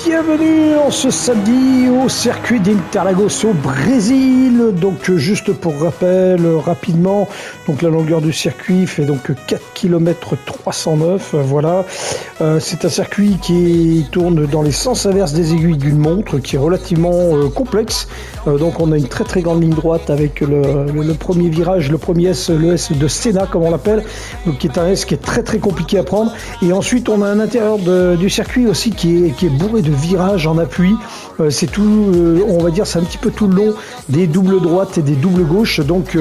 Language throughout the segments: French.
Bienvenue en ce samedi au circuit d'Interlagos au Brésil. Donc juste pour rappel rapidement, donc la longueur du circuit fait donc 4 km 309, voilà. C'est un circuit qui tourne dans les sens inverses des aiguilles d'une montre, qui est relativement complexe. Donc on a une très grande ligne droite avec le premier virage, le premier S, le S de Senna comme on l'appelle, donc qui est un S qui est très compliqué à prendre. Et ensuite on a un intérieur du circuit aussi qui est bourré de virages en appui. C'est tout, on va dire, c'est un petit peu tout le long des doubles droites et des doubles gauches. Donc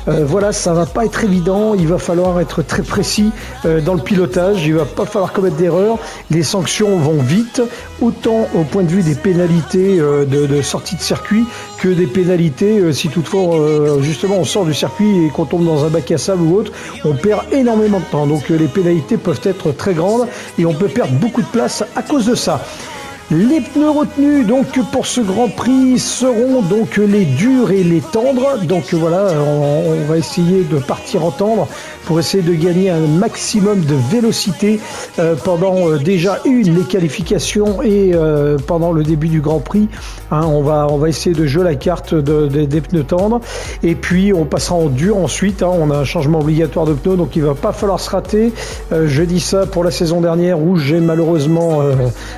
voilà, ça va pas être évident. Il va falloir être très précis dans le pilotage. Il va pas falloir commettre d'erreurs. Les sanctions vont vite, autant au point de vue des pénalités de sortie de circuit que des pénalités si toutefois justement on sort du circuit et qu'on tombe dans un bac à sable ou autre, on perd énormément de temps. Donc les pénalités peuvent être très grandes et on peut perdre beaucoup de place à cause de ça. Les pneus retenus donc pour ce Grand Prix seront donc les durs et les tendres. Donc voilà, on va essayer de partir en tendre pour essayer de gagner un maximum de vélocité pendant déjà les qualifications et pendant le début du Grand Prix. On va essayer de jouer la carte des pneus tendres et puis on passera en dur ensuite. On a un changement obligatoire de pneus, donc il va pas falloir se rater. Je dis ça pour la saison dernière où j'ai malheureusement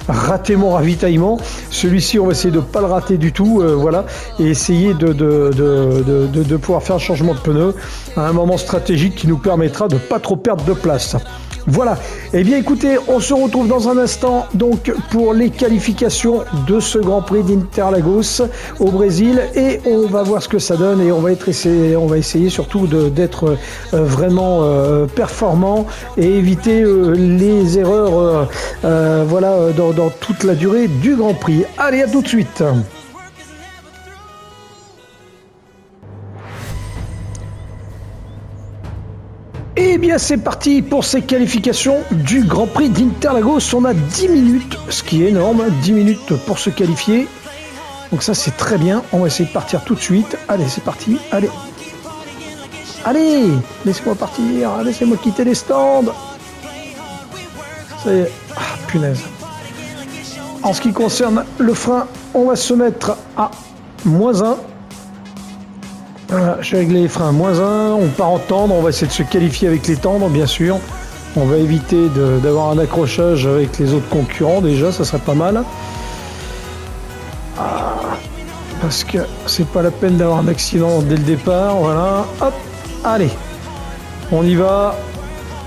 raté mon ravitaillement. Celui-ci, on va essayer de pas le rater du tout, voilà, et essayer de pouvoir faire un changement de pneus à un moment stratégique qui nous permettra de pas trop perdre de place. Voilà. Eh bien, écoutez, on se retrouve dans un instant donc pour les qualifications de ce Grand Prix d'Interlagos au Brésil et on va voir ce que ça donne et on va essayer surtout d'être vraiment performant et éviter les erreurs voilà dans toute la durée du Grand Prix. Allez, à tout de suite. Eh bien c'est parti pour ces qualifications du Grand Prix d'Interlagos. On a 10 minutes, ce qui est énorme, 10 minutes pour se qualifier. Donc ça c'est très bien, on va essayer de partir tout de suite. Allez, c'est parti, allez. Allez, laissez-moi partir, laissez-moi quitter les stands. Ça y est, punaise. En ce qui concerne le frein, on va se mettre à -1. Voilà, je vais régler les freins à -1, on part en tendre, on va essayer de se qualifier avec les tendres bien sûr. On va éviter d'avoir un accrochage avec les autres concurrents déjà, ça serait pas mal. Parce que c'est pas la peine d'avoir un accident dès le départ, voilà. Hop, allez, on y va,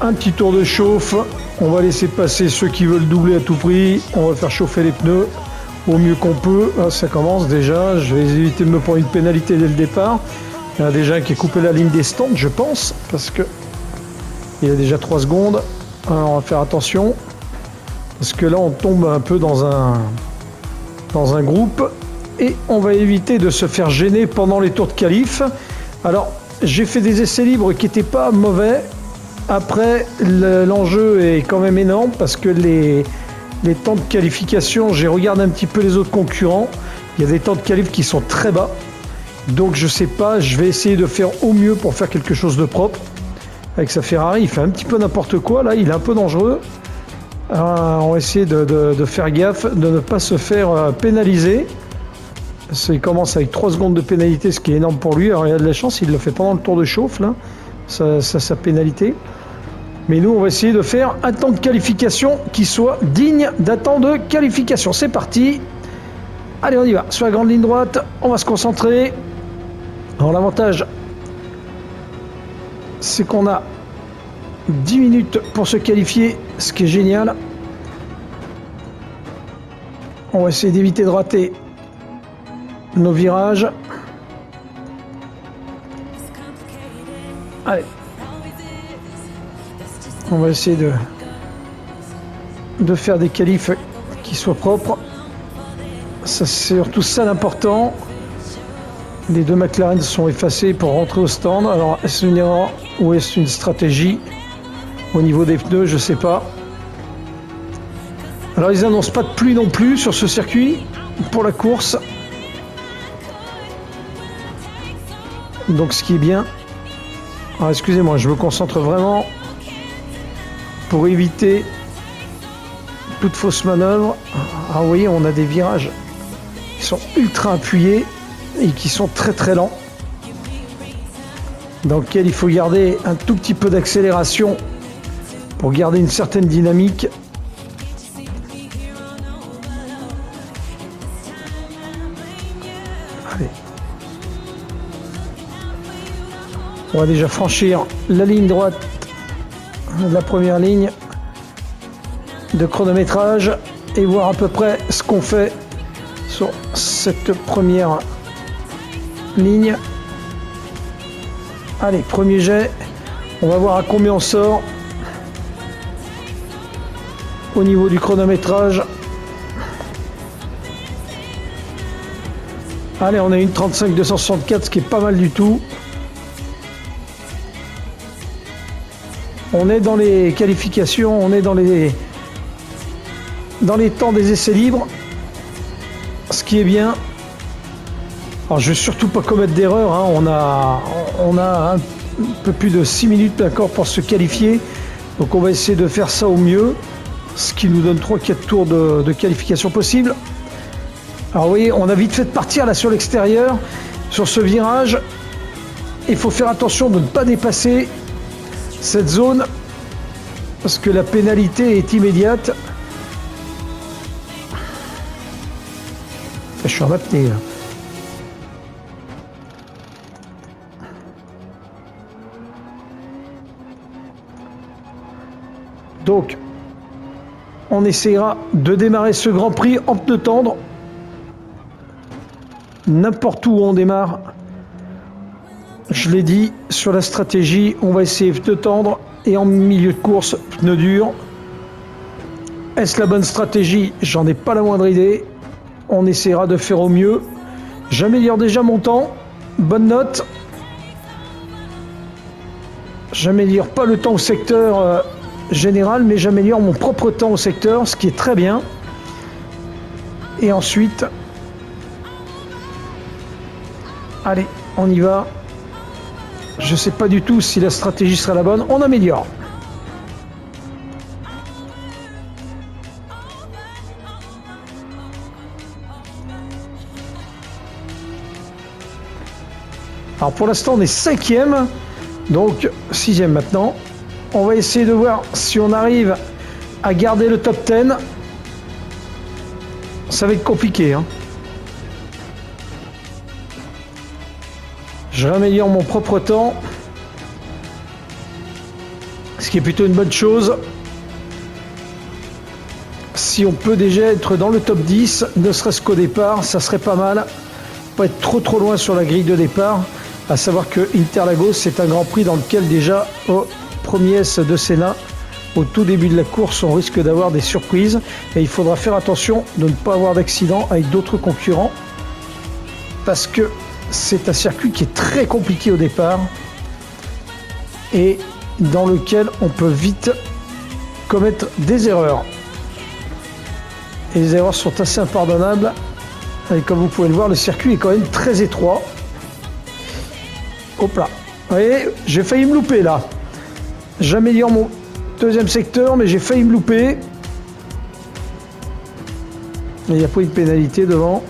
un petit tour de chauffe, on va laisser passer ceux qui veulent doubler à tout prix, on va faire chauffer les pneus au mieux qu'on peut. Ça commence déjà, je vais éviter de me prendre une pénalité dès le départ. Il y en a déjà un qui a coupé la ligne des stands, je pense, parce que il y a déjà 3 secondes. Alors on va faire attention, parce que là on tombe un peu dans un groupe, et on va éviter de se faire gêner pendant les tours de qualif. Alors j'ai fait des essais libres qui n'étaient pas mauvais. Après l'enjeu est quand même énorme, parce que les temps de qualification, j'ai regardé un petit peu les autres concurrents. Il y a des temps de qualif qui sont très bas. Donc je sais pas, je vais essayer de faire au mieux pour faire quelque chose de propre. Avec sa Ferrari, il fait un petit peu n'importe quoi là, il est un peu dangereux. Alors, on va essayer de faire gaffe, de ne pas se faire pénaliser. Il commence avec 3 secondes de pénalité, ce qui est énorme pour lui. Alors il a de la chance, il le fait pendant le tour de chauffe là, sa pénalité. Mais nous, on va essayer de faire un temps de qualification qui soit digne d'un temps de qualification. C'est parti. Allez, on y va. Sur la grande ligne droite, on va se concentrer. Alors, l'avantage, c'est qu'on a 10 minutes pour se qualifier, ce qui est génial. On va essayer d'éviter de rater nos virages. Allez. On va essayer de faire des qualifs qui soient propres. C'est surtout ça l'important. Les 2 McLaren sont effacés pour rentrer au stand. Alors est-ce une erreur ou est-ce une stratégie au niveau des pneus? Je sais pas. Alors ils annoncent pas de pluie non plus sur ce circuit pour la course. Donc ce qui est bien. Alors excusez-moi, je me concentre vraiment pour éviter toute fausse manœuvre. Ah, vous voyez, on a des virages qui sont ultra appuyés et qui sont très très lents, dans lequel il faut garder un tout petit peu d'accélération pour garder une certaine dynamique. Allez. On va déjà franchir la ligne droite, la première ligne de chronométrage, et voir à peu près ce qu'on fait sur cette première ligne. Allez, premier jet, on va voir à combien on sort au niveau du chronométrage. Allez, on a une 35-264, ce qui est pas mal du tout. On est dans les qualifications, on est dans les temps des essais libres, ce qui est bien. Alors, je ne vais surtout pas commettre d'erreur, hein. On a un peu plus de 6 minutes encore pour se qualifier, donc on va essayer de faire ça au mieux, ce qui nous donne 3-4 tours de qualification possible. Alors vous voyez, on a vite fait de partir là sur l'extérieur, sur ce virage. Il faut faire attention de ne pas dépasser cette zone, parce que la pénalité est immédiate. Je suis en apnée là. Donc, on essaiera de démarrer ce Grand Prix en pneus tendres. N'importe où on démarre, je l'ai dit, sur la stratégie, on va essayer de tendre, et en milieu de course, pneus durs. Est-ce la bonne stratégie? J'en ai pas la moindre idée. On essaiera de faire au mieux. J'améliore déjà mon temps. Bonne note. J'améliore pas le temps au secteur général, mais j'améliore mon propre temps au secteur, ce qui est très bien. Et ensuite, allez, on y va. Je sais pas du tout si la stratégie sera la bonne. On améliore. Alors pour l'instant on est 5e, donc 6e maintenant. On va essayer de voir si on arrive à garder le top 10. Ça va être compliqué, hein. Je réaméliore mon propre temps, ce qui est plutôt une bonne chose. Si on peut déjà être dans le top 10, ne serait-ce qu'au départ, ça serait pas mal. Pas être trop loin sur la grille de départ. À savoir que Interlagos, c'est un Grand Prix dans lequel déjà au premier S de Senna, au tout début de la course, on risque d'avoir des surprises. Et il faudra faire attention de ne pas avoir d'accident avec d'autres concurrents, parce que c'est un circuit qui est très compliqué au départ et dans lequel on peut vite commettre des erreurs. Et les erreurs sont assez impardonnables. Et comme vous pouvez le voir, le circuit est quand même très étroit. Hop là. Vous voyez, j'ai failli me louper là. J'améliore mon deuxième secteur, mais j'ai failli me louper. Il n'y a pas une pénalité devant.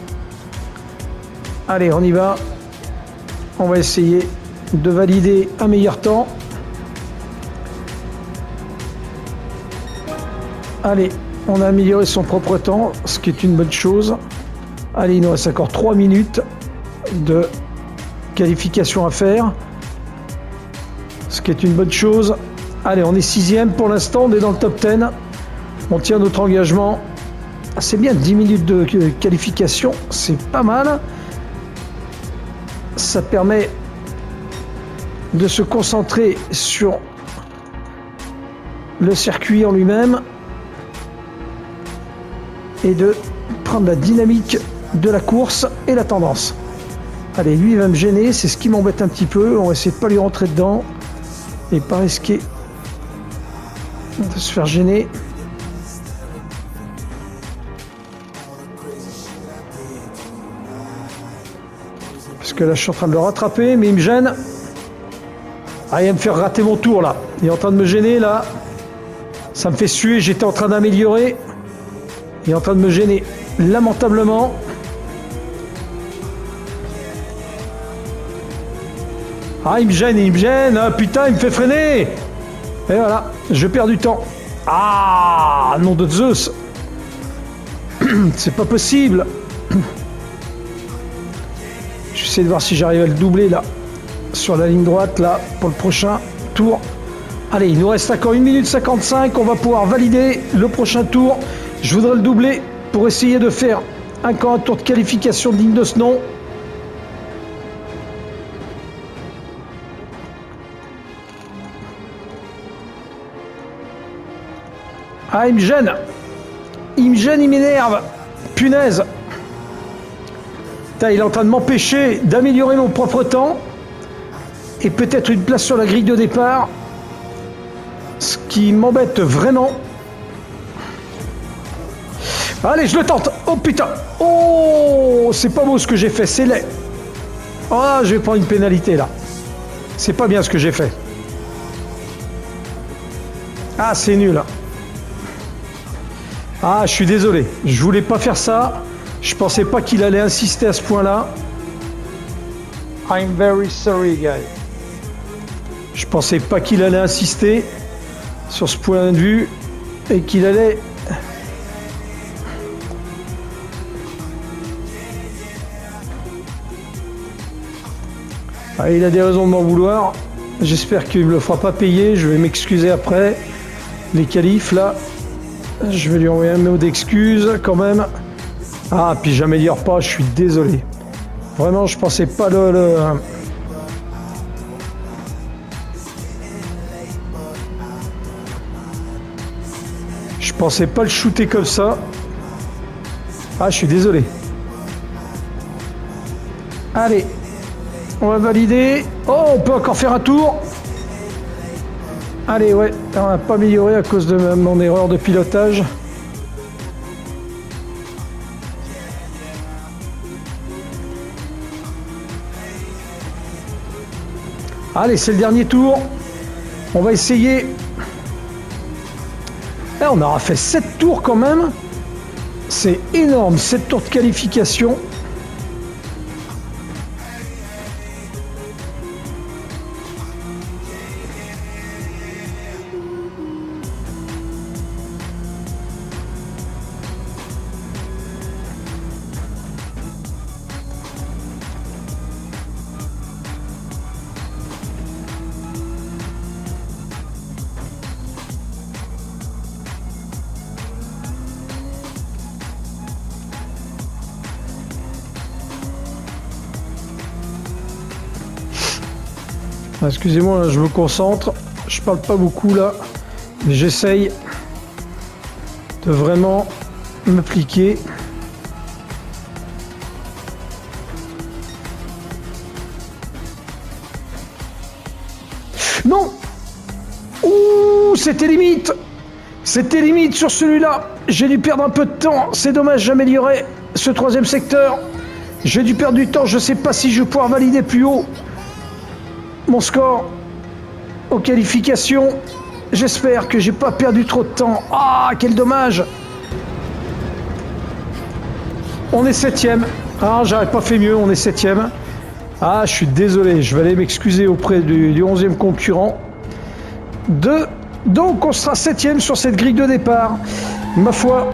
Allez, on y va. On va essayer de valider un meilleur temps. Allez, on a amélioré son propre temps, ce qui est une bonne chose. Allez, il nous reste encore 3 minutes de qualification à faire, ce qui est une bonne chose. Allez, on est 6e pour l'instant, on est dans le top 10. On tient notre engagement. C'est bien, 10 minutes de qualification, c'est pas mal. Ça permet de se concentrer sur le circuit en lui-même et de prendre la dynamique de la course et la tendance. Allez, lui il va me gêner, c'est ce qui m'embête un petit peu. On va essayer de ne pas lui rentrer dedans et pas risquer de se faire gêner. Parce que là je suis en train de le rattraper, mais il me gêne. Ah, il va me faire rater mon tour là. Il est en train de me gêner là. Ça me fait suer, j'étais en train d'améliorer. Il est en train de me gêner lamentablement. Ah, il me gêne. Ah, putain, il me fait freiner. Et voilà, je perds du temps. Ah, nom de Zeus. C'est pas possible. J'essaie de voir si j'arrive à le doubler là. Sur la ligne droite là, pour le prochain tour. Allez, il nous reste encore 1 minute 55. On va pouvoir valider le prochain tour. Je voudrais le doubler pour essayer de faire encore un tour de qualification digne de ce nom. Ah, il me gêne. Il m'énerve. Punaise. Putain, il est en train de m'empêcher d'améliorer mon propre temps. Et peut-être une place sur la grille de départ. Ce qui m'embête vraiment. Allez, je le tente. Oh putain. Oh, c'est pas beau ce que j'ai fait. C'est laid. Ah, je vais prendre une pénalité là. C'est pas bien ce que j'ai fait. Ah, c'est nul. Ah, je suis désolé. Je voulais pas faire ça. Je pensais pas qu'il allait insister à ce point-là. I'm very sorry, guys. Je pensais pas qu'il allait insister sur ce point de vue et qu'il allait... Ah, il a des raisons de m'en vouloir. J'espère qu'il me le fera pas payer. Je vais m'excuser après. Les qualifs, là. Je vais lui envoyer un mot d'excuse quand même. Ah, puis j'améliore pas, je suis désolé. Vraiment, je pensais pas Je pensais pas le shooter comme ça. Ah, je suis désolé. Allez, on va valider. Oh, on peut encore faire un tour. Allez, ouais, on n'a pas amélioré à cause de mon erreur de pilotage. Allez, c'est le dernier tour. On va essayer. Eh, on aura fait 7 tours quand même. C'est énorme, 7 tours de qualification. Excusez-moi, je me concentre. Je parle pas beaucoup là, mais j'essaye de vraiment m'appliquer. Non! Ouh, c'était limite! C'était limite sur celui-là. J'ai dû perdre un peu de temps. C'est dommage, j'améliorais ce 3e secteur. J'ai dû perdre du temps. Je sais pas si je vais pouvoir valider plus haut mon score aux qualifications. J'espère que j'ai pas perdu trop de temps. Ah, quel dommage. On est 7e. Ah, j'aurais pas fait mieux, on est 7e. Ah, je suis désolé, je vais aller m'excuser auprès du 11e concurrent. Donc on sera 7e sur cette grille de départ. Ma foi.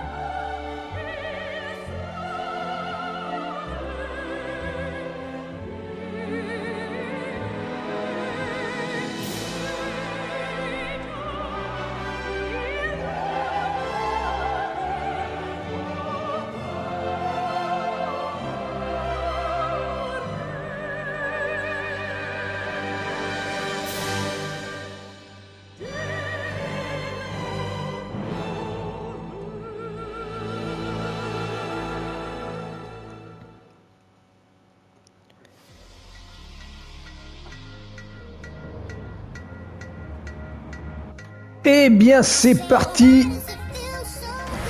Eh bien, c'est parti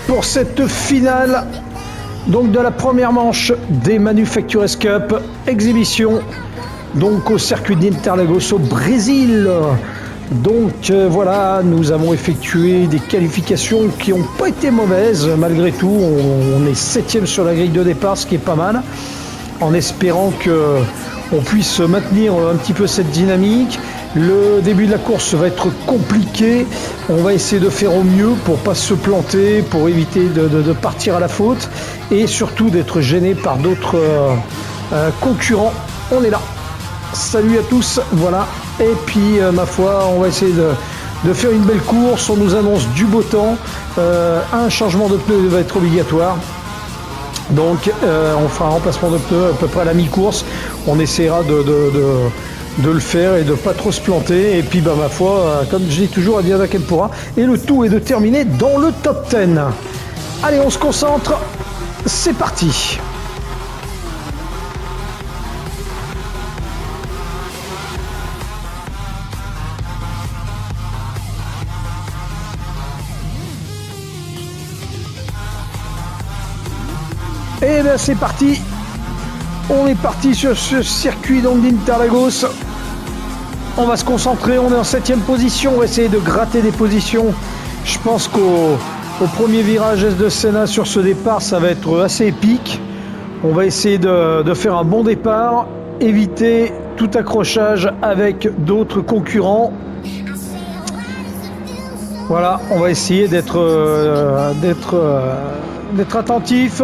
pour cette finale donc de la première manche des Manufacturers Cup exhibition donc au circuit d'Interlagos au Brésil. Donc voilà, nous avons effectué des qualifications qui n'ont pas été mauvaises. Malgré tout, on est 7e sur la grille de départ, ce qui est pas mal. En espérant qu'on puisse maintenir un petit peu cette dynamique. Le début de la course va être compliqué. On va essayer de faire au mieux pour pas se planter, pour éviter de partir à la faute et surtout d'être gêné par d'autres concurrents. On est là. Salut à tous, voilà. Et puis, ma foi, on va essayer de faire une belle course. On nous annonce du beau temps. Un changement de pneu va être obligatoire. Donc, on fera un remplacement de pneu à peu près à la mi-course. On essaiera de le faire et de pas trop se planter. Et puis, bah, ma foi, comme je dis toujours, adviendra qu'elle pourra. Et le tout est de terminer dans le top 10. Allez, on se concentre. C'est parti. Et bien c'est parti, on est parti sur ce circuit d'Interlagos. On va se concentrer, on est en 7e position, on va essayer de gratter des positions. Je pense qu'au premier virage S de Senna sur ce départ, ça va être assez épique. On va essayer de faire un bon départ, éviter tout accrochage avec d'autres concurrents. Voilà, on va essayer d'être attentif.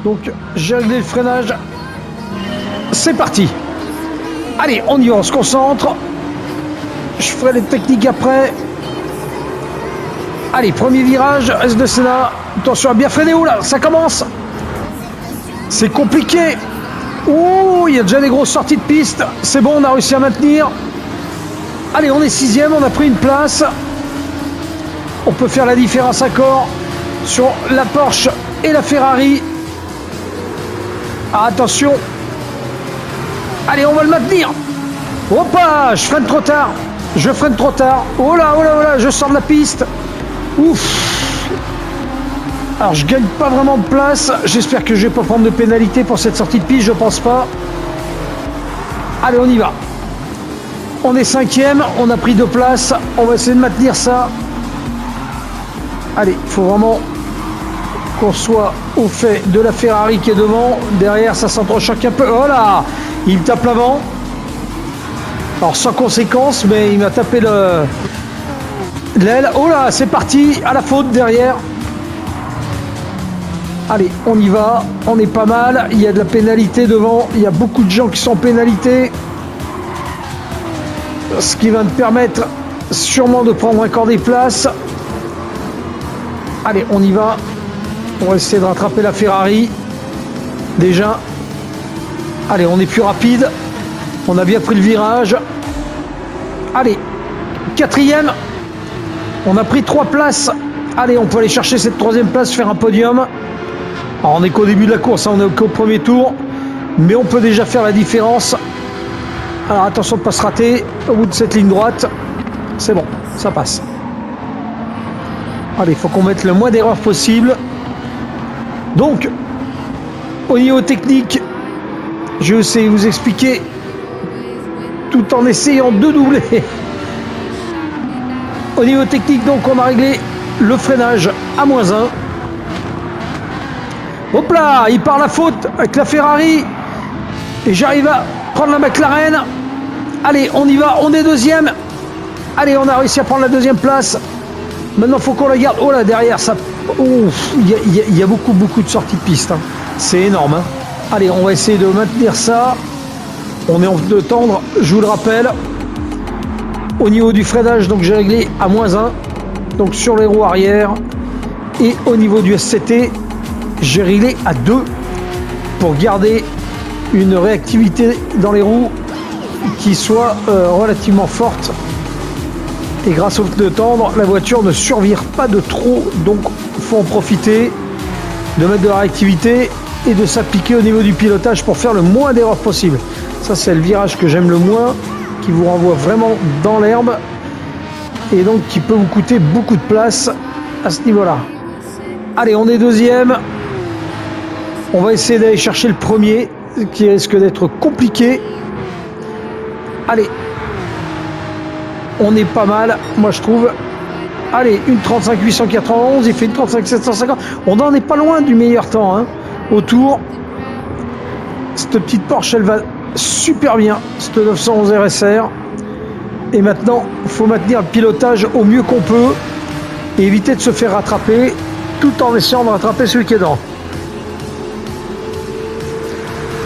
Donc j'ai réglé le freinage. C'est parti. Allez, on y va, on se concentre. Je ferai les techniques après. Allez, premier virage, S de Senna. Attention à bien freiner. Oh là, ça commence. C'est compliqué. Oh, il y a déjà des grosses sorties de piste. C'est bon, on a réussi à maintenir. Allez, on est 6e, on a pris une place. On peut faire la différence encore sur la Porsche et la Ferrari. Ah, attention. Allez, on va le maintenir. Hoppa, je freine trop tard. Je freine trop tard. Oh là, oh là, oh là, je sors de la piste. Ouf. Alors, je gagne pas vraiment de place. J'espère que je vais pas prendre de pénalité pour cette sortie de piste. Je pense pas. Allez, on y va. On est 5e. On a pris 2 places. On va essayer de maintenir ça. Allez, il faut vraiment qu'on soit au fait de la Ferrari qui est devant. Derrière, ça s'entrechoque un peu. Oh là, il tape l'avant. Alors, sans conséquence, mais il m'a tapé l'aile. Oh là, c'est parti. À la faute derrière. Allez, on y va. On est pas mal. Il y a de la pénalité devant. Il y a beaucoup de gens qui sont pénalités. Ce qui va me permettre sûrement de prendre encore des places. Allez, on y va. On va essayer de rattraper la Ferrari. Déjà. Allez, on est plus rapide. On a bien pris le virage. Allez, 4e. On a pris 3 places. Allez, on peut aller chercher cette 3e place, faire un podium. Alors, on n'est qu'au début de la course, hein, on est qu'au premier tour. Mais on peut déjà faire la différence. Alors, attention de ne pas se rater. Au bout de cette ligne droite. C'est bon, ça passe. Allez, il faut qu'on mette le moins d'erreurs possible. Donc, au niveau technique, je vais essayer de vous expliquer tout en essayant de doubler. Au niveau technique, donc, on a réglé le freinage à -1. Hop là, il part la faute avec la Ferrari. Et j'arrive à prendre la McLaren. Allez, on y va, on est 2e. Allez, on a réussi à prendre la 2e place. Maintenant, il faut qu'on la garde. Oh là, derrière, ça... Il y a beaucoup de sorties de piste. Hein. C'est énorme. Hein. Allez, on va essayer de maintenir ça. On est en de tendre, je vous le rappelle. Au niveau du freinage, donc j'ai réglé à -1. Donc sur les roues arrière. Et au niveau du SCT, j'ai réglé à 2 pour garder une réactivité dans les roues qui soit relativement forte. Et grâce au pneu tendre, la voiture ne survire pas de trop, donc il faut en profiter, de mettre de la réactivité et de s'appliquer au niveau du pilotage pour faire le moins d'erreurs possible. Ça, c'est le virage que j'aime le moins, qui vous renvoie vraiment dans l'herbe et donc qui peut vous coûter beaucoup de place à ce niveau-là. Allez, on est 2e. On va essayer d'aller chercher le premier, qui risque d'être compliqué. Allez. on est pas mal, moi je trouve. Allez, une 35 891, il fait une 35 750. On n'en est pas loin du meilleur temps, hein. Autour, cette petite Porsche, elle va super bien, cette 911 RSR. Et maintenant, il faut maintenir le pilotage au mieux qu'on peut et éviter de se faire rattraper, tout en essayant de rattraper celui qui est devant.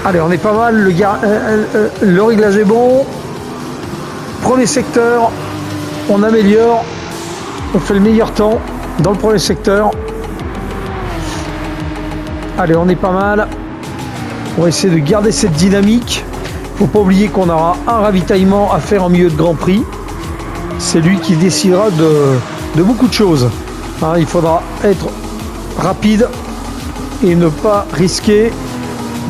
Allez, on est pas mal, le réglage est bon. Premier secteur, on améliore, on fait le meilleur temps dans le premier secteur. Allez, on est pas mal. On va essayer de garder cette dynamique. Faut pas oublier qu'on aura un ravitaillement à faire en milieu de Grand Prix. C'est lui qui décidera de beaucoup de choses. Hein, il faudra être rapide et ne pas risquer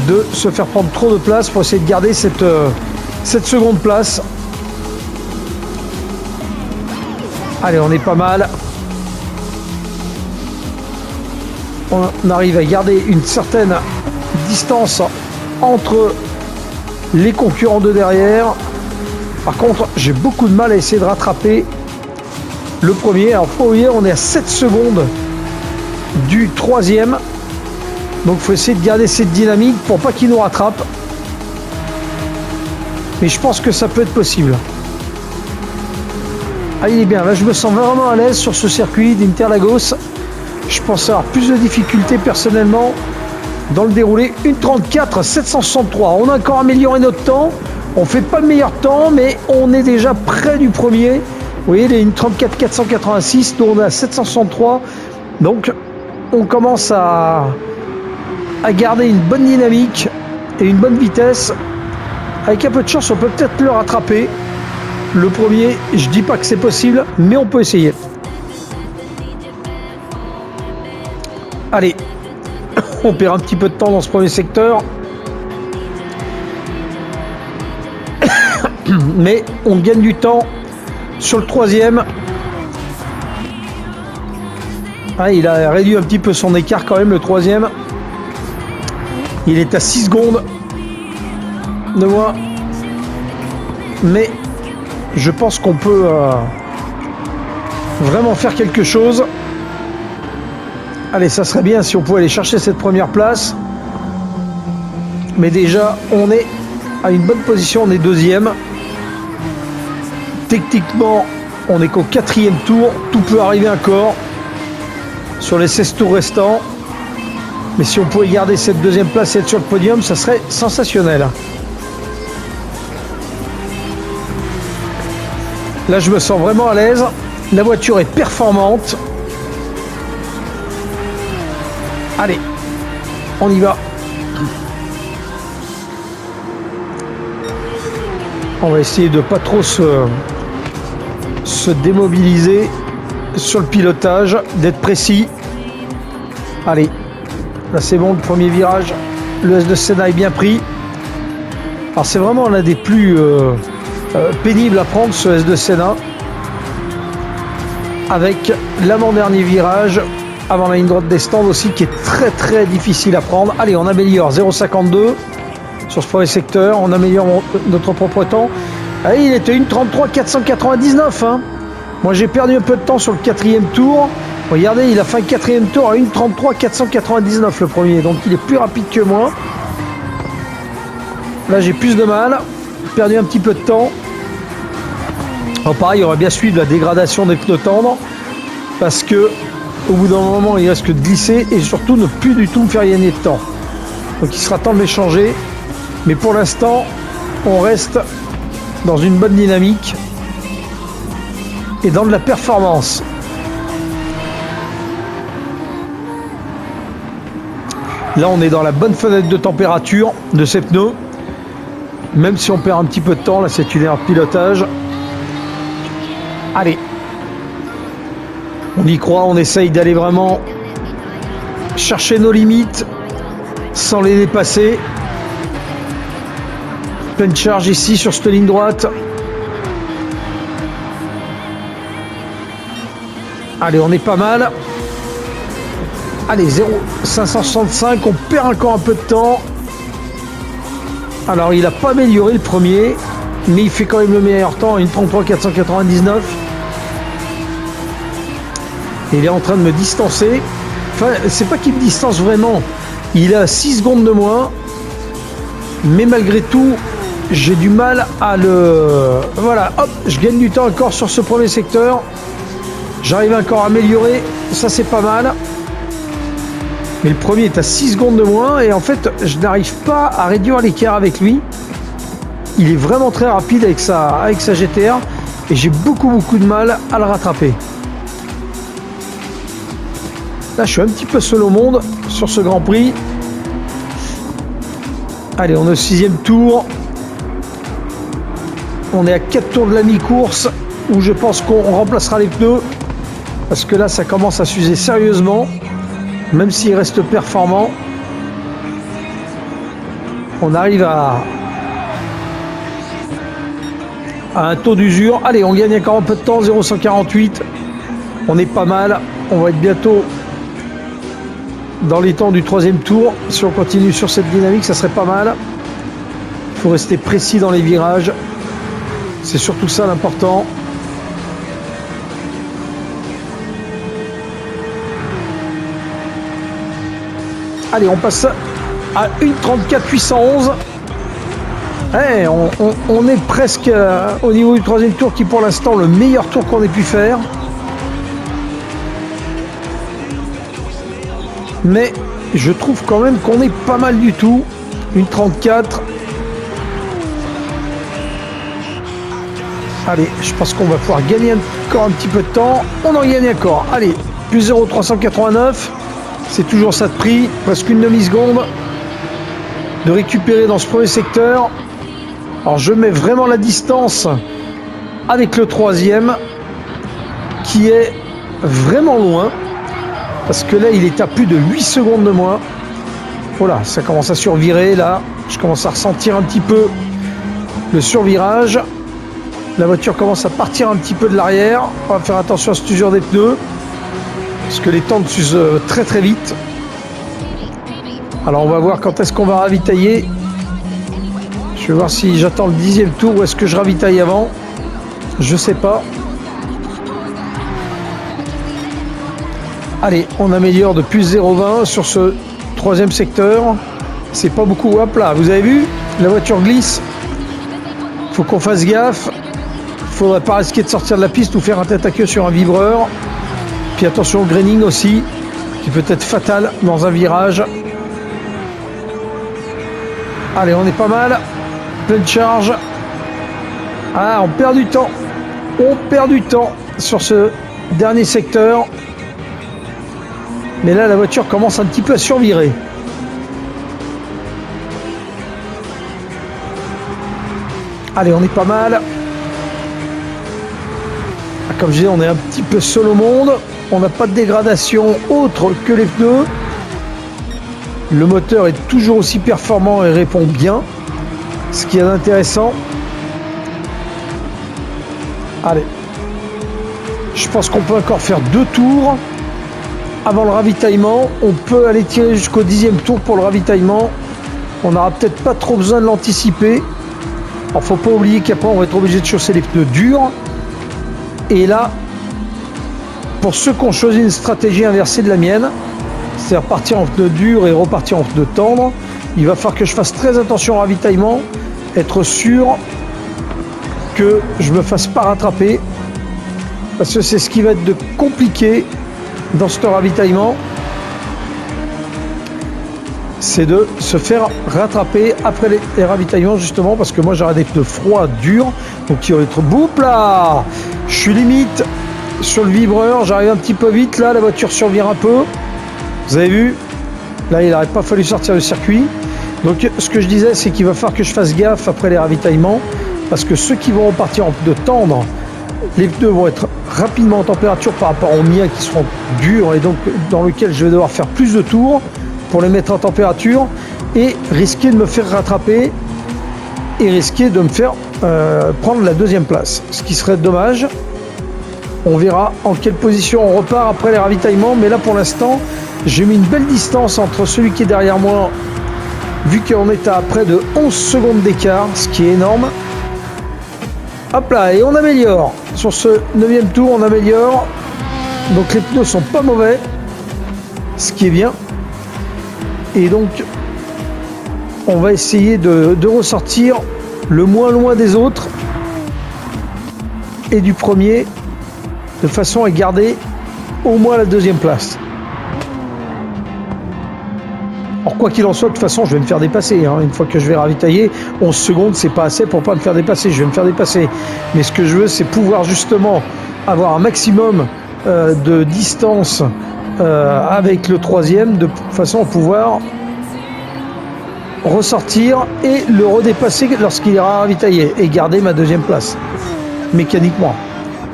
de se faire prendre trop de place pour essayer de garder cette seconde place. Allez, on est pas mal. On arrive à garder une certaine distance entre les concurrents de derrière. Par contre, j'ai beaucoup de mal à essayer de rattraper le premier. Alors, faut dire, on est à 7 secondes du troisième. Donc, il faut essayer de garder cette dynamique pour pas qu'il nous rattrape. Mais je pense que ça peut être possible. Ah, il est bien. Là, je me sens vraiment à l'aise sur ce circuit d'Interlagos. Je pense avoir plus de difficultés personnellement dans le déroulé. Une 34 763. On a encore amélioré notre temps. On fait pas le meilleur temps, mais on est déjà près du premier. Vous voyez, il y a une 34 486. Nous, on est à 763. Donc, on commence à garder une bonne dynamique et une bonne vitesse. Avec un peu de chance, on peut peut-être le rattraper. Le premier, je dis pas que c'est possible, mais on peut essayer. Allez, on perd un petit peu de temps dans ce premier secteur. Mais on gagne du temps sur le troisième. Ah, il a réduit un petit peu son écart quand même, le troisième. Il est à 6 secondes de moi. Mais je pense qu'on peut vraiment faire quelque chose. Allez, ça serait bien si on pouvait aller chercher cette première place. Mais déjà, on est à une bonne position, on est deuxième. Techniquement, on n'est qu'au 4e tour. Tout peut arriver encore sur les 16 tours restants. Mais si on pouvait garder cette deuxième place et être sur le podium, ça serait sensationnel. Là, je me sens vraiment à l'aise. La voiture est performante. Allez, on y va. On va essayer de pas trop se démobiliser sur le pilotage, d'être précis. Allez, là c'est bon, le premier virage. Le S de Senna est bien pris. Alors c'est vraiment l'un des plus pénibles à prendre, ce S de Senna. Avec l'avant-dernier virage avant la ligne droite des stands aussi, qui est très très difficile à prendre. Allez, on améliore 0,52 sur ce premier secteur, on améliore notre propre temps. Allez, il était une 33 499. Hein. Moi j'ai perdu un peu de temps sur le 4e tour. Regardez, il a fait un 4e tour à 1,33 499 le premier, donc il est plus rapide que moi. Là j'ai plus de mal, perdu un petit peu de temps. Alors pareil, on va bien suivre la dégradation des pneus tendres, parce que au bout d'un moment il risque de glisser et surtout ne plus du tout me faire gagner de temps. Donc il sera temps de les changer, mais pour l'instant on reste dans une bonne dynamique et dans de la performance. Là on est dans la bonne fenêtre de température de ces pneus, même si on perd un petit peu de temps. Là c'est une erreur de pilotage. Allez, on y croit, on essaye d'aller vraiment chercher nos limites sans les dépasser. Pleine charge ici sur cette ligne droite. Allez, on est pas mal. Allez, 0,565, on perd encore un peu de temps. Alors, il n'a pas amélioré le premier. mais il fait quand même le meilleur temps, une 33,499. Et il est en train de me distancer. Enfin, c'est pas qu'il me distance vraiment. Il a 6 secondes de moins. Mais malgré tout, j'ai du mal à le... Voilà, hop, je gagne du temps encore sur ce premier secteur. J'arrive encore à améliorer. Ça, c'est pas mal. Mais le premier est à 6 secondes de moins. Et en fait, je n'arrive pas à réduire l'écart avec lui. Il est vraiment très rapide avec sa GTR. Et j'ai beaucoup de mal à le rattraper. Là, je suis un petit peu seul au monde sur ce Grand Prix. Allez, on est au 6e tour. On est à 4 tours de la mi-course où je pense qu'on remplacera les pneus. Parce que là, ça commence à s'user sérieusement. Même s'il reste performant. On arrive à un taux d'usure. Allez, on gagne encore un peu de temps, 0,148. On est pas mal. On va être bientôt dans les temps du 3e tour. Si on continue sur cette dynamique, ça serait pas mal. Il faut rester précis dans les virages. C'est surtout ça l'important. Allez, on passe à 1,34,811. Hey, on est presque au niveau du 3e tour qui pour l'instant le meilleur tour qu'on ait pu faire. Mais je trouve quand même qu'on est pas mal du tout. 1,34. Allez, je pense qu'on va pouvoir gagner encore un petit peu de temps. On en gagne encore. Allez, plus 0,389. C'est toujours ça de prix. Presque une demi-seconde de récupérer dans ce premier secteur. Alors je mets vraiment la distance avec le 3e qui est vraiment loin. Parce que là, il est à plus de 8 secondes de moins. Voilà, ça commence à survirer là. Je commence à ressentir un petit peu le survirage. La voiture commence à partir un petit peu de l'arrière. On va faire attention à cette usure des pneus. Parce que les temps s'usent très vite. Alors on va voir quand est-ce qu'on va ravitailler. Je vais voir si j'attends le 10e tour ou est-ce que je ravitaille avant. Je sais pas. Allez, on améliore de plus 0,20 sur ce 3e secteur. C'est pas beaucoup. Hop là, vous avez vu? La voiture glisse. Faut qu'on fasse gaffe. Faudrait pas risquer de sortir de la piste ou faire un tête à queue sur un vibreur. Puis attention au graining aussi, qui peut être fatal dans un virage. Allez, on est pas mal. Pleine charge. Ah, on perd du temps. On perd du temps sur ce dernier secteur. Mais là, la voiture commence un petit peu à survirer. Allez, on est pas mal. Comme je disais, on est un petit peu seul au monde. On n'a pas de dégradation autre que les pneus. Le moteur est toujours aussi performant et répond bien. Ce qui est intéressant. Allez. Je pense qu'on peut encore faire 2 tours. Avant le ravitaillement, on peut aller tirer jusqu'au 10e tour pour le ravitaillement. On n'aura peut-être pas trop besoin de l'anticiper. Alors faut pas oublier qu'après on va être obligé de chausser les pneus durs. Et là, pour ceux qui ont choisi une stratégie inversée de la mienne, c'est-à-dire partir en pneus durs et repartir en pneus tendres, il va falloir que je fasse très attention au ravitaillement, être sûr que je ne me fasse pas rattraper, parce que c'est ce qui va être de compliqué dans ce ravitaillement, c'est de se faire rattraper après les ravitaillements, justement parce que moi j'aurai des pneus froids, durs, donc il va être boum là. Je suis limite sur le vibreur, j'arrive un petit peu vite là, la voiture survire un peu. Vous avez vu? Là il n'aurait pas fallu sortir du circuit. Donc ce que je disais, c'est qu'il va falloir que je fasse gaffe après les ravitaillements, parce que ceux qui vont repartir en pneus tendres, les pneus vont être rapidement en température par rapport aux miens qui seront durs et donc dans lequel je vais devoir faire plus de tours pour les mettre en température et risquer de me faire rattraper et risquer de me faire prendre la 2e place, ce qui serait dommage. On verra en quelle position on repart après les ravitaillements, mais là pour l'instant j'ai mis une belle distance entre celui qui est derrière moi, vu qu'on est à près de 11 secondes d'écart, ce qui est énorme. Hop là, et on améliore. Sur ce 9e tour, on améliore. Donc les pneus sont pas mauvais, ce qui est bien. Et donc, on va essayer de ressortir le moins loin des autres et du premier, de façon à garder au moins la 2e place. Alors quoi qu'il en soit, de toute façon, je vais me faire dépasser. Hein. Une fois que je vais ravitailler, 11 secondes, c'est pas assez pour pas me faire dépasser. Je vais me faire dépasser. Mais ce que je veux, c'est pouvoir justement avoir un maximum de distance avec le 3e, de façon à pouvoir ressortir et le redépasser lorsqu'il ira ravitailler et garder ma 2e place. Mécaniquement.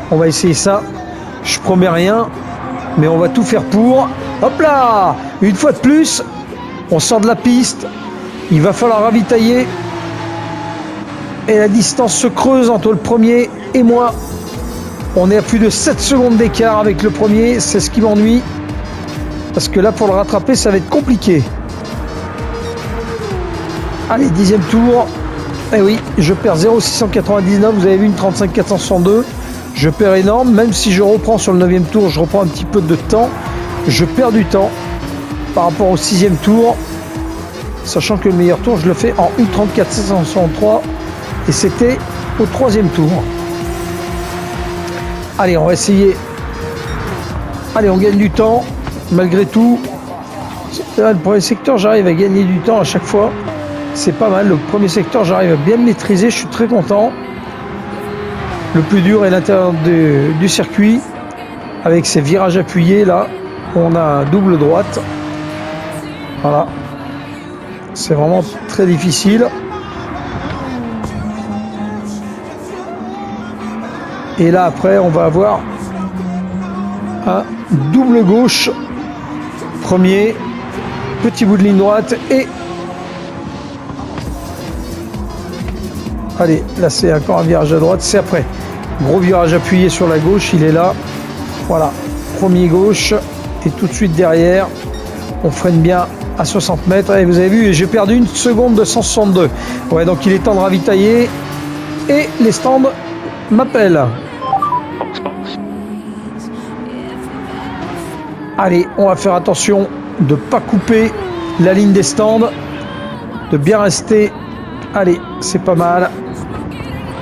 On va essayer ça. Je promets rien, mais on va tout faire pour. Hop là! Une fois de plus, on sort de la piste. Il va falloir ravitailler. Et la distance se creuse entre le premier et moi. On est à plus de 7 secondes d'écart avec le premier. C'est ce qui m'ennuie. Parce que là, pour le rattraper, ça va être compliqué. Allez, 10e tour. Eh oui, je perds 0,699. Vous avez vu une 35,462. Je perds énorme. Même si je reprends sur le 9e tour, je reprends un petit peu de temps. Je perds du temps par rapport au 6e tour. Sachant que le meilleur tour, je le fais en 1,34,763. Et c'était au 3e tour. Allez, on va essayer. Allez, on gagne du temps. Malgré tout, là, le premier secteur, j'arrive à gagner du temps à chaque fois. C'est pas mal. Le premier secteur, j'arrive à bien le maîtriser. Je suis très content. Le plus dur est l'intérieur du circuit. Avec ces virages appuyés, là, on a double droite. Voilà. C'est vraiment très difficile. Et là, après, on va avoir un double gauche. Premier, petit bout de ligne droite et... Allez, là c'est encore un virage à droite, c'est après. Gros virage appuyé sur la gauche, il est là. Voilà, premier gauche et tout de suite derrière, on freine bien à 60 mètres. Et vous avez vu, j'ai perdu 1 seconde de 162. Ouais, donc il est temps de ravitailler et les stands m'appellent. Allez, on va faire attention de ne pas couper la ligne des stands, de bien rester. Allez, c'est pas mal.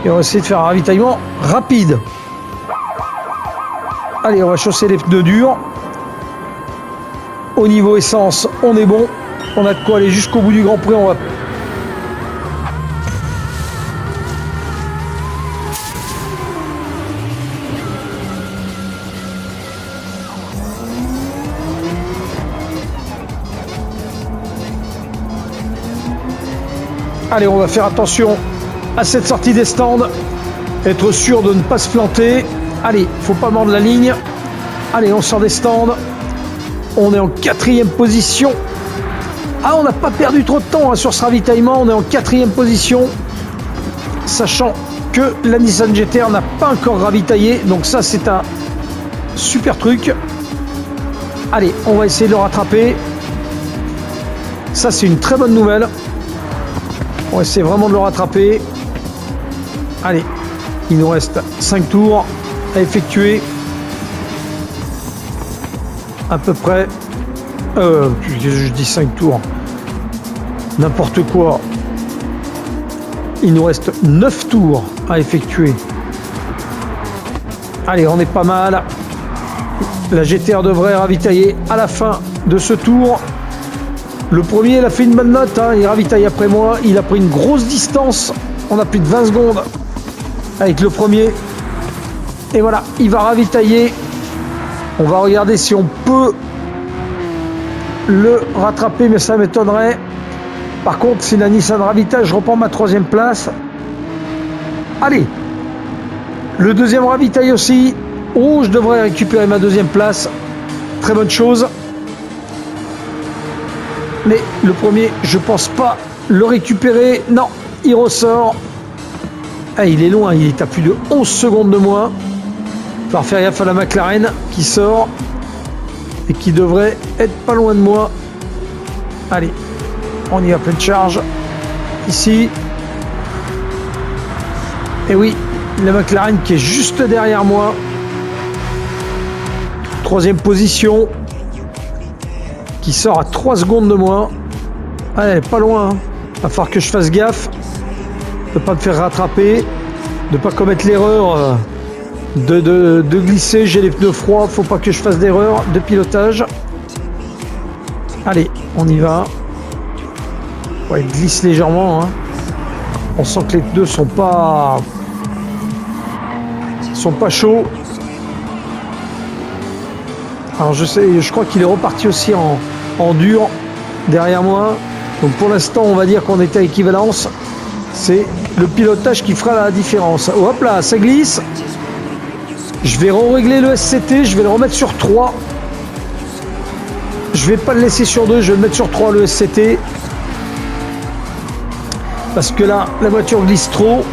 Et on va essayer de faire un ravitaillement rapide. Allez, on va chausser les pneus durs. Au niveau essence, on est bon. On a de quoi aller jusqu'au bout du Grand Prix. On va... Allez, on va faire attention à cette sortie des stands. Être sûr de ne pas se planter. Allez, faut pas mordre la ligne. Allez, on sort des stands. On est en 4e position. Ah, on n'a pas perdu trop de temps hein, sur ce ravitaillement. On est en 4e position. Sachant que la Nissan GT-R n'a pas encore ravitaillé. Donc ça, c'est un super truc. Allez, on va essayer de le rattraper. Ça, c'est une très bonne nouvelle. On va essayer vraiment de le rattraper. Allez, il nous reste 5 tours à effectuer. À peu près. Je dis 5 tours. N'importe quoi. Il nous reste 9 tours à effectuer. Allez, on est pas mal. La GT-R devrait ravitailler à la fin de ce tour. Le premier, il a fait une bonne note, hein. Il ravitaille après moi. Il a pris une grosse distance. On a plus de 20 secondes avec le premier. Et voilà, il va ravitailler. On va regarder si on peut le rattraper, mais ça m'étonnerait. Par contre, si la Nissan ravitaille, je reprends ma 3e place. Allez, le deuxième ravitaille aussi. Oh, je devrais récupérer ma 2e place. Très bonne chose. Mais le premier, je pense pas le récupérer. Non, il ressort. Ah, il est loin, il est à plus de 11 secondes de moins. Il va falloir faire gaffe à la McLaren qui sort et qui devrait être pas loin de moi. Allez, on y va pleine charge. Ici. Et oui, la McLaren qui est juste derrière moi. Troisième position. Qui sort à 3 secondes de moi. Ah, elle est pas loin. Hein. Va falloir que je fasse gaffe. De pas me faire rattraper. De pas commettre l'erreur de glisser. J'ai les pneus froids. Faut pas que je fasse d'erreur de pilotage. Allez, on y va. Ouais, il glisse légèrement. Hein. On sent que les pneus sont pas chauds. Alors je crois qu'il est reparti aussi en dur derrière moi. Donc pour l'instant, on va dire qu'on était à équivalence. C'est le pilotage qui fera la différence. Oh, hop là, ça glisse. Je vais régler le SCT, je vais le remettre sur 3. Je vais pas le laisser sur 2, je vais le mettre sur 3 le SCT. Parce que là, la voiture glisse trop.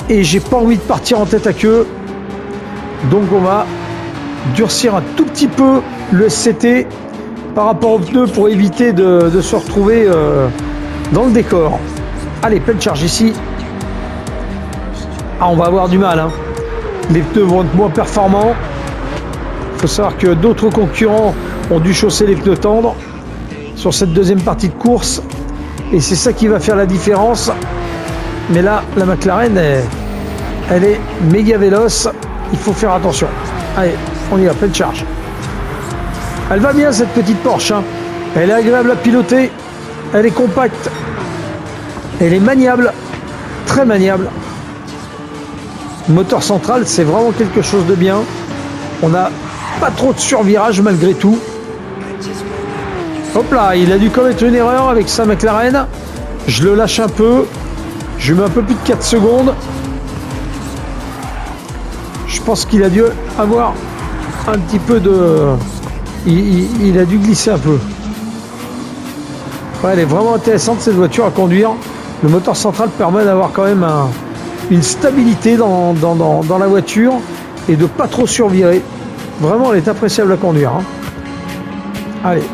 Et j'ai pas envie de partir en tête à queue. Donc on va durcir un tout petit peu le SCT par rapport aux pneus pour éviter de se retrouver dans le décor. Allez, pleine charge ici. Ah, on va avoir du mal. Hein. Les pneus vont être moins performants. Il faut savoir que d'autres concurrents ont dû chausser les pneus tendres sur cette deuxième partie de course. Et c'est ça qui va faire la différence. Mais là, la McLaren, elle est méga véloce. Il faut faire attention. Allez, on y va, pleine charge. Elle va bien cette petite Porsche. Hein. Elle est agréable à piloter. Elle est compacte. Elle est maniable. Très maniable. Le moteur central, c'est vraiment quelque chose de bien. On n'a pas trop de survirage malgré tout. Hop là, il a dû commettre une erreur avec sa McLaren. Je le lâche un peu. Je mets un peu plus de 4 secondes. Je pense qu'il a dû avoir un petit peu de... Il a dû glisser un peu. Ouais, elle est vraiment intéressante cette voiture à conduire. Le moteur central permet d'avoir quand même une stabilité dans la voiture et de pas trop survirer. Vraiment, elle est appréciable à conduire. Hein. Allez,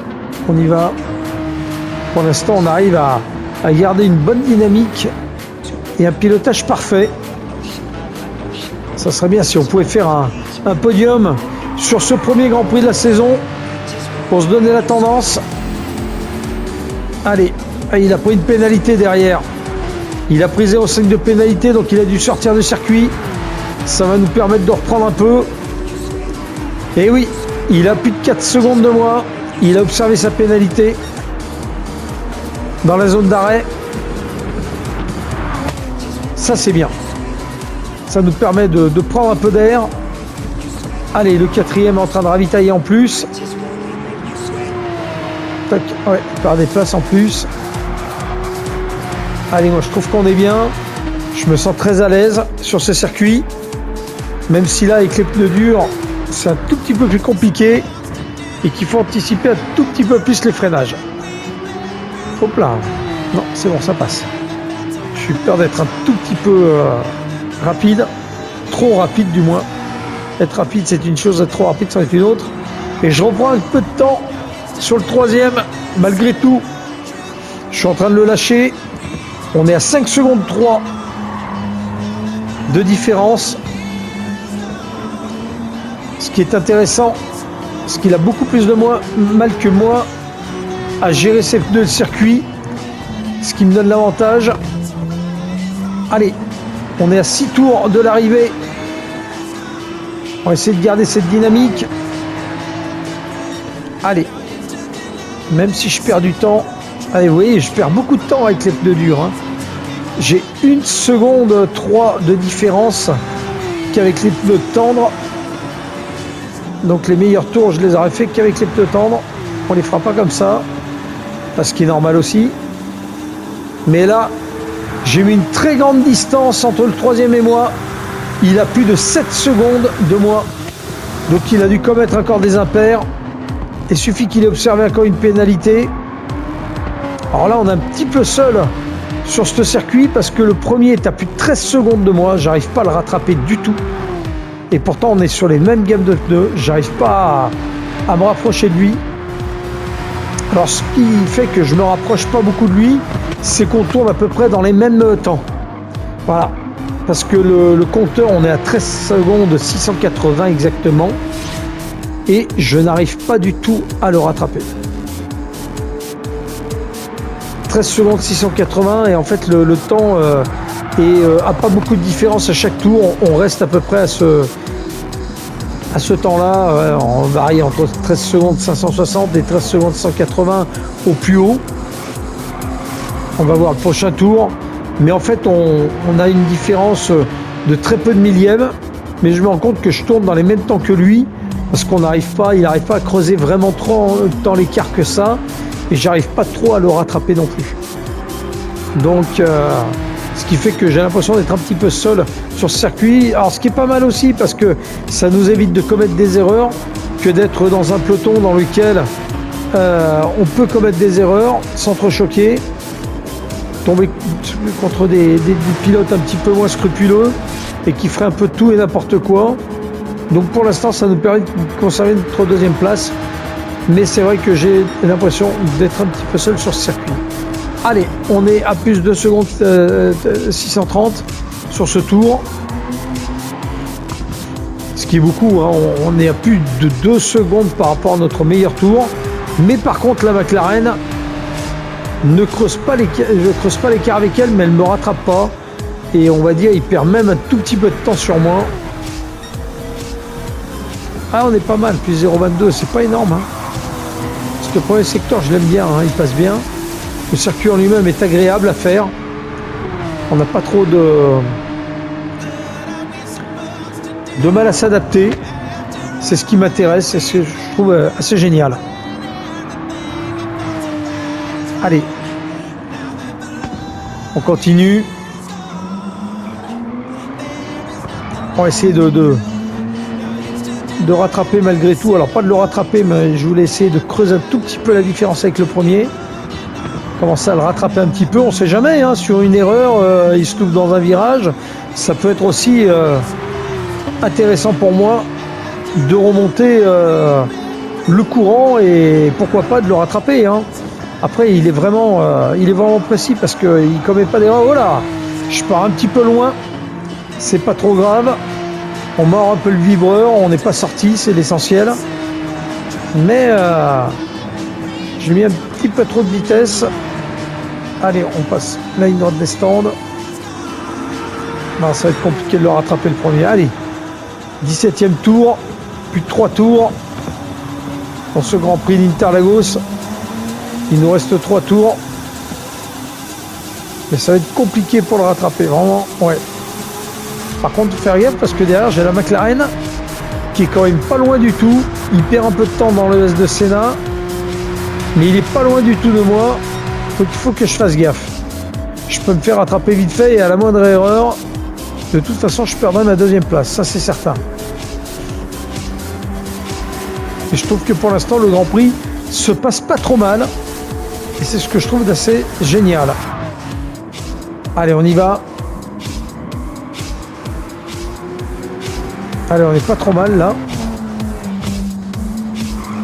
on y va. Pour l'instant, on arrive à garder une bonne dynamique et un pilotage parfait. Ça serait bien si on pouvait faire un podium sur ce premier Grand Prix de la saison pour se donner la tendance. Allez, il a pris une pénalité derrière. Il a pris 0,5 de pénalité, donc il a dû sortir du circuit. Ça va nous permettre de reprendre un peu. Et oui, il a plus de 4 secondes de moi. Il a observé sa pénalité dans la zone d'arrêt. Ça, c'est bien. Ça nous permet de prendre un peu d'air. Allez, le quatrième est en train de ravitailler en plus. Tac, ouais, il perd des places en plus. Allez, moi je trouve qu'on est bien. Je me sens très à l'aise sur ce circuit. Même si là, avec les pneus durs, c'est un tout petit peu plus compliqué. Et qu'il faut anticiper un tout petit peu plus les freinages. Hop là. Non, c'est bon, ça passe. Je suis peur d'être un tout petit peu rapide. Trop rapide du moins. Être rapide, c'est une chose. Être trop rapide, c'en est une autre. Et je reprends un peu de temps sur le troisième. Malgré tout, je suis en train de le lâcher. On est à 5 secondes 3 de différence. Ce qui est intéressant, c'est qu'il a beaucoup plus de mal que moi à gérer ses pneus de circuit. Ce qui me donne l'avantage. Allez, on est à 6 tours de l'arrivée. On va essayer de garder cette dynamique. Allez. Même si je perds du temps. Allez, vous voyez, je perds beaucoup de temps avec les pneus durs. Hein. J'ai 1 seconde 3 de différence qu'avec les pneus tendres. Donc les meilleurs tours, je les aurais fait qu'avec les pneus tendres. On les fera pas comme ça. Ce qui est normal aussi. Mais là, j'ai mis une très grande distance entre le troisième et moi. Il a plus de 7 secondes de moi. Donc il a dû commettre encore des impairs. Il suffit qu'il ait observé encore une pénalité. Alors là, on est un petit peu seul sur ce circuit parce que le premier est à plus de 13 secondes de moi. J'arrive pas à le rattraper du tout. Et pourtant, on est sur les mêmes gammes de pneus. J'arrive pas à me rapprocher de lui. Alors, ce qui fait que je me rapproche pas beaucoup de lui, c'est qu'on tourne à peu près dans les mêmes temps. Voilà. parce que le compteur, on est à 13 secondes 680 exactement, et je n'arrive pas du tout à le rattraper. 13 secondes 680, et en fait le temps a pas beaucoup de différence à chaque tour. On reste à peu près à ce temps-là. On varie entre 13 secondes 560 et 13 secondes 180 au plus haut. On va voir le prochain tour, mais en fait on a une différence de très peu de millièmes, mais je me rends compte que je tourne dans les mêmes temps que lui, parce il n'arrive pas à creuser vraiment trop dans l'écart que ça, et j'arrive pas trop à le rattraper non plus. Donc ce qui fait que j'ai l'impression d'être un petit peu seul sur ce circuit. Alors ce qui est pas mal aussi, parce que ça nous évite de commettre des erreurs, que d'être dans un peloton dans lequel on peut commettre des erreurs, s'entrechoquer, tomber contre des pilotes un petit peu moins scrupuleux et qui feraient un peu tout et n'importe quoi. Donc pour l'instant, ça nous permet de conserver notre deuxième place, mais c'est vrai que j'ai l'impression d'être un petit peu seul sur ce circuit. Allez, on est à plus de secondes 630 sur ce tour, ce qui est beaucoup, hein. On est à plus de 2 secondes par rapport à notre meilleur tour, mais par contre la McLaren ne creuse pas l'écart avec elle, mais elle ne me rattrape pas, et on va dire il perd même un tout petit peu de temps sur moi. Ah, on est pas mal, plus 0,22, c'est pas énorme, hein. Parce que le premier secteur, je l'aime bien, hein, il passe bien. Le circuit en lui-même est agréable à faire. On n'a pas trop de mal à s'adapter. C'est ce qui m'intéresse, c'est ce que je trouve assez génial. Allez, on continue. On va essayer de rattraper malgré tout. Alors pas de le rattraper, mais je voulais essayer de creuser un tout petit peu la différence avec le premier. Commencer à le rattraper un petit peu, on sait jamais, hein, sur une erreur, il se loupe dans un virage, ça peut être aussi intéressant pour moi de remonter le courant et pourquoi pas de le rattraper, hein. Après il est vraiment précis, parce qu'il ne commet pas d'erreur. Voilà, je pars un petit peu loin, c'est pas trop grave, on mord un peu le vibreur, on n'est pas sorti, c'est l'essentiel, mais j'ai mis un petit peu trop de vitesse. Allez, on passe la ligne droite des stands. Non, ça va être compliqué de le rattraper le premier. Allez, 17e tour, plus de 3 tours dans ce Grand Prix d'Interlagos. Il nous reste 3 tours, mais ça va être compliqué pour le rattraper, vraiment, ouais. Par contre, faire gaffe, parce que derrière j'ai la McLaren qui est quand même pas loin du tout. Il perd un peu de temps dans le S de Senna, mais il est pas loin du tout de moi. Donc il faut que je fasse gaffe. Je peux me faire rattraper vite fait, et à la moindre erreur, de toute façon je perdrai ma deuxième place, ça c'est certain. Et je trouve que pour l'instant le Grand Prix se passe pas trop mal, et c'est ce que je trouve d'assez génial. Allez, on y va. Allez, on n'est pas trop mal là.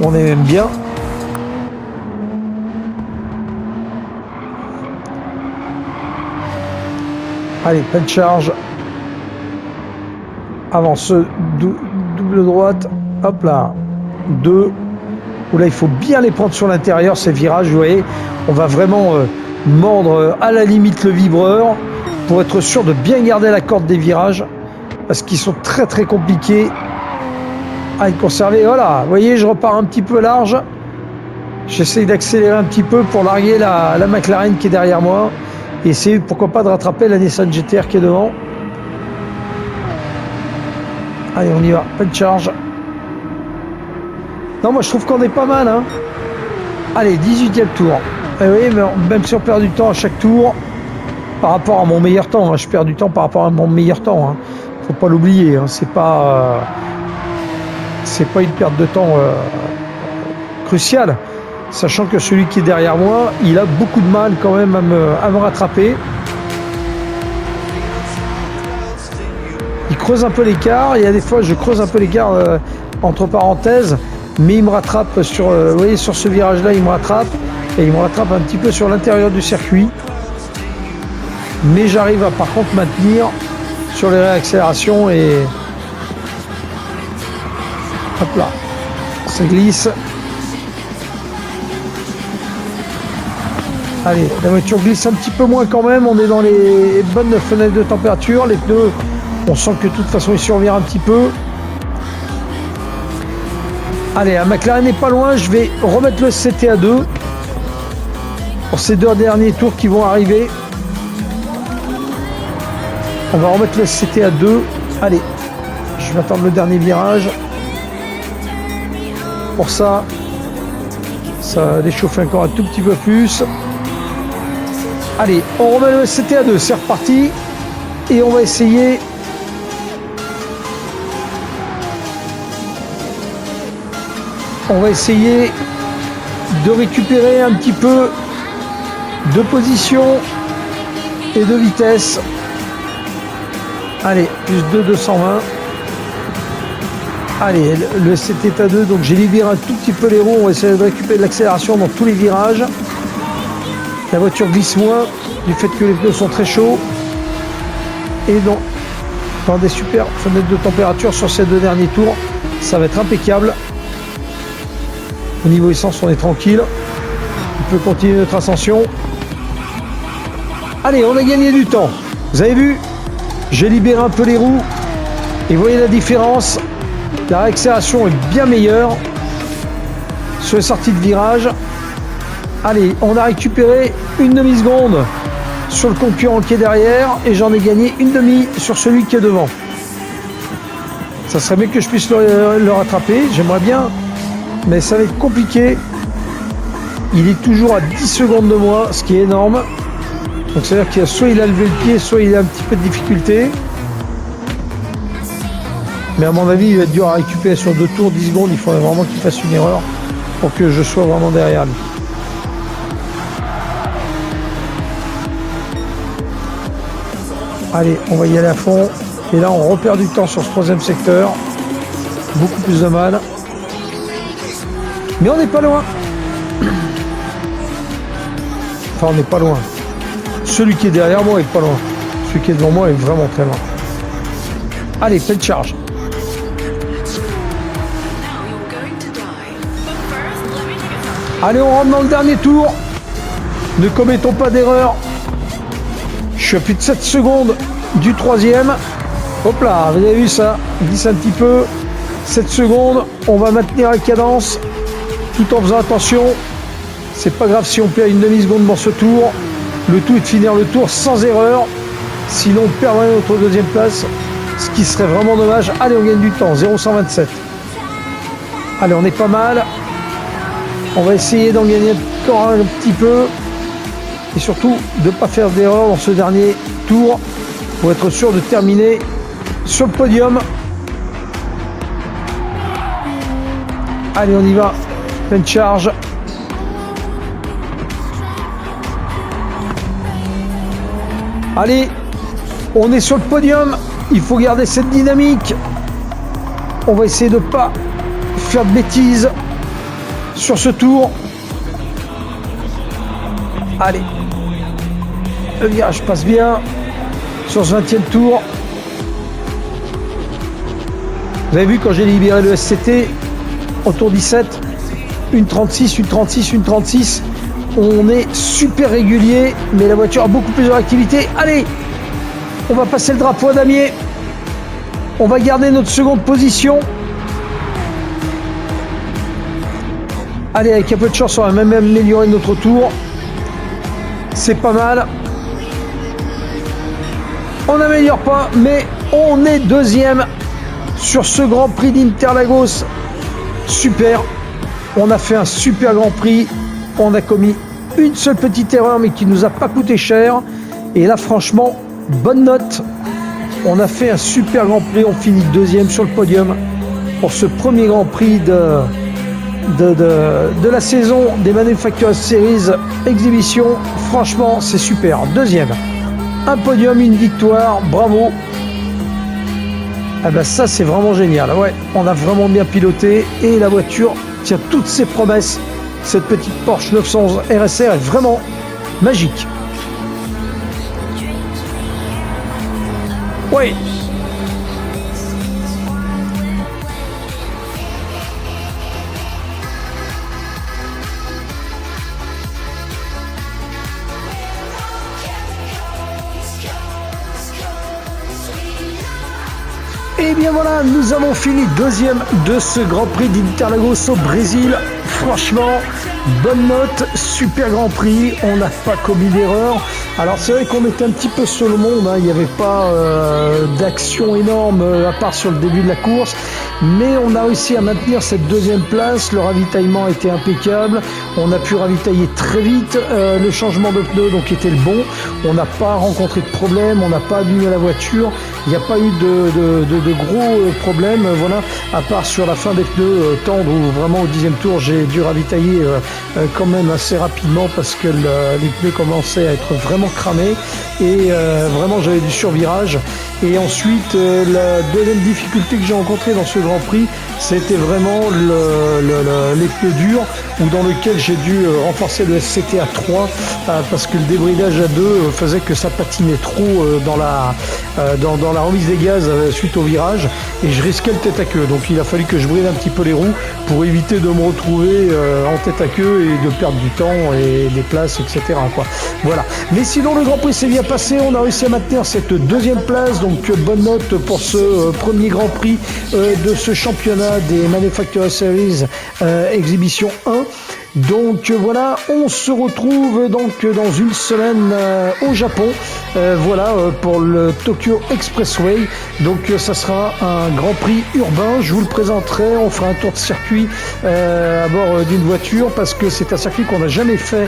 On est même bien. Allez, pleine charge. Avance, double droite. Hop là. 2. Où là, il faut bien les prendre sur l'intérieur, ces virages. Vous voyez, on va vraiment mordre à la limite le vibreur pour être sûr de bien garder la corde des virages, parce qu'ils sont très très compliqués à y conserver. Voilà, vous voyez, je repars un petit peu large. J'essaye d'accélérer un petit peu pour larguer la McLaren qui est derrière moi, et essayer pourquoi pas de rattraper la Nissan GT-R qui est devant. Allez, on y va, pas de charge. Non, moi je trouve qu'on est pas mal, hein. Allez, 18e tour. Et oui, mais même si on perd du temps à chaque tour par rapport à mon meilleur temps, hein, je perds du temps par rapport à mon meilleur temps, hein. Faut pas l'oublier, hein. C'est pas une perte de temps cruciale, sachant que celui qui est derrière moi, il a beaucoup de mal quand même à me rattraper. Il creuse un peu l'écart. Il y a des fois je creuse un peu l'écart entre parenthèses, mais il me rattrape sur, vous voyez, sur ce virage là il me rattrape, et il me rattrape un petit peu sur l'intérieur du circuit, mais j'arrive à par contre maintenir sur les réaccélérations et hop là, ça glisse. Allez, la voiture glisse un petit peu moins quand même, on est dans les bonnes fenêtres de température, les pneus, on sent que de toute façon ils survirent un petit peu. Allez, la McLaren n'est pas loin, je vais remettre le CT à 2 pour ces 2 derniers tours qui vont arriver. On va remettre le CT à 2. Allez, je vais attendre le dernier virage. Pour ça, ça va déchauffer encore un tout petit peu plus. Allez, on remet le CT à 2, c'est reparti. Et on va essayer... de récupérer un petit peu de position et de vitesse. Allez, plus 220. Allez, le CT à 2, donc j'ai libéré un tout petit peu les roues. On va essayer de récupérer de l'accélération dans tous les virages. La voiture glisse moins du fait que les pneus sont très chauds. Et donc, dans des super fenêtres de température sur ces 2 derniers tours, ça va être impeccable. Au niveau essence, on est tranquille. On peut continuer notre ascension. Allez, on a gagné du temps. Vous avez vu? J'ai libéré un peu les roues. Et vous voyez la différence. La réaccélération est bien meilleure sur les sorties de virage. Allez, on a récupéré une demi-seconde sur le concurrent qui est derrière. Et j'en ai gagné une demi sur celui qui est devant. Ça serait mieux que je puisse le rattraper. J'aimerais bien. Mais ça va être compliqué. Il est toujours à 10 secondes de moi, ce qui est énorme. Donc c'est-à-dire qu'il a soit il a levé le pied, soit il a un petit peu de difficulté. Mais à mon avis, il va être dur à récupérer sur 2 tours, 10 secondes. Il faudrait vraiment qu'il fasse une erreur pour que je sois vraiment derrière lui. Allez, on va y aller à fond. Et là, on repère du temps sur ce 3e secteur. Beaucoup plus de mal. Mais on n'est pas loin. Enfin, on n'est pas loin. Celui qui est derrière moi est pas loin. Celui qui est devant moi est vraiment très loin. Allez, pleine charge. Allez, on rentre dans le dernier tour. Ne commettons pas d'erreur. Je suis à plus de 7 secondes du 3e. Hop là, vous avez vu ça? Il glisse un petit peu. 7 secondes. On va maintenir la cadence tout en faisant attention. C'est pas grave si on perd une demi-seconde dans ce tour. Le tout est de finir le tour sans erreur. Sinon, on perdrait notre 2e place. Ce qui serait vraiment dommage. Allez, on gagne du temps. 0,127. Allez, on est pas mal. On va essayer d'en gagner encore un petit peu. Et surtout, de ne pas faire d'erreur dans ce dernier tour. Pour être sûr de terminer sur le podium. Allez, on y va. Pleine charge. Allez, on est sur le podium. Il faut garder cette dynamique. On va essayer de ne pas faire de bêtises sur ce tour. Allez. Le virage passe bien sur ce 20e tour. Vous avez vu quand j'ai libéré le SCT au tour 17, une 36, une 36, une 36. On est super régulier, mais la voiture a beaucoup plus de réactivité. Allez, on va passer le drapeau à damier. On va garder notre seconde position. Allez, avec un peu de chance, on va même améliorer notre tour. C'est pas mal. On n'améliore pas, mais on est 2e sur ce Grand Prix d'Interlagos. Super. On a fait un super Grand Prix. On a commis une seule petite erreur, mais qui nous a pas coûté cher. Et là, franchement, bonne note. On a fait un super Grand Prix. On finit 2e sur le podium pour ce premier Grand Prix de la saison des Manufacturers Series Exhibition. Franchement, c'est super. 2e. Un podium, une victoire. Bravo. Ah ben ça, c'est vraiment génial. Ouais, on a vraiment bien piloté et la voiture tient toutes ses promesses. Cette petite Porsche 911 RSR est vraiment magique. Oui. Et bien voilà, nous avons fini deuxième de ce Grand Prix d'Interlagos au Brésil. Franchement, bonne note, super Grand Prix, on n'a pas commis d'erreur. Alors c'est vrai qu'on était un petit peu seul au monde, hein. Il n'y avait pas d'action énorme à part sur le début de la course, mais on a réussi à maintenir cette deuxième place, le ravitaillement était impeccable, on a pu ravitailler très vite, le changement de pneus donc était le bon, on n'a pas rencontré de problème, on n'a pas abîmé la voiture, il n'y a pas eu de gros problèmes, voilà, à part sur la fin des pneus tendres où vraiment au 10e tour j'ai dû ravitailler quand même assez rapidement parce que les pneus commençaient à être vraiment cramés et vraiment j'avais du survirage. Et ensuite la deuxième difficulté que j'ai rencontrée dans ce Grand Prix, c'était vraiment les pneus durs ou dans lequel j'ai dû renforcer le SCT à 3 parce que le débridage à 2 faisait que ça patinait trop dans la remise des gaz suite au virage et je risquais le tête à queue. Donc il a fallu que je bride un petit peu les roues pour éviter de me retrouver en tête à queue et de perdre du temps et des places, etc. quoi. Voilà. Mais sinon le Grand Prix s'est bien passé, on a réussi à maintenir cette deuxième place, donc bonne note pour ce premier Grand Prix de ce championnat des Manufacturer Series Exhibition 1. Donc voilà, on se retrouve donc dans une semaine au Japon, voilà pour le Tokyo Expressway. Donc ça sera un Grand Prix urbain, je vous le présenterai, on fera un tour de circuit à bord d'une voiture parce que c'est un circuit qu'on n'a jamais fait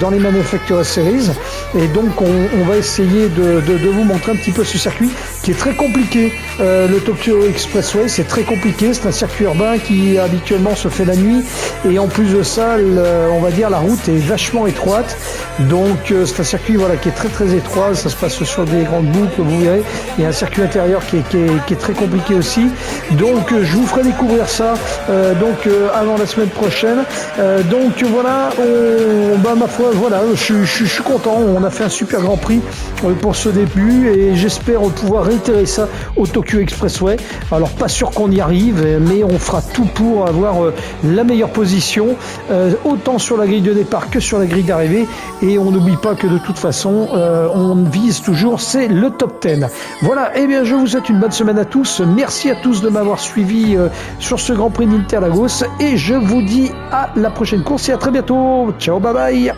dans les Manufacturer Series et donc on va essayer de vous montrer un petit peu ce circuit qui est très compliqué. Le Tokyo Expressway c'est très compliqué, c'est un circuit urbain qui habituellement se fait la nuit et en plus de ça on va dire la route est vachement étroite, donc c'est un circuit voilà qui est très très étroit, ça se passe sur des grandes boucles, vous verrez, il y a un circuit intérieur qui est très compliqué aussi, donc je vous ferai découvrir ça avant la semaine prochaine, donc voilà, ma foi voilà, je suis content, on a fait un super Grand Prix pour ce début et j'espère pouvoir réitérer ça au Tokyo Expressway. Alors pas sûr qu'on y arrive, mais on fera tout pour avoir la meilleure position autant sur la grille de départ que sur la grille d'arrivée et on n'oublie pas que de toute façon on vise toujours c'est le top 10. Voilà, et bien je vous souhaite une bonne semaine à tous, merci à tous de m'avoir suivi sur ce Grand Prix d'Interlagos et je vous dis à la prochaine course et à très bientôt, ciao, bye bye.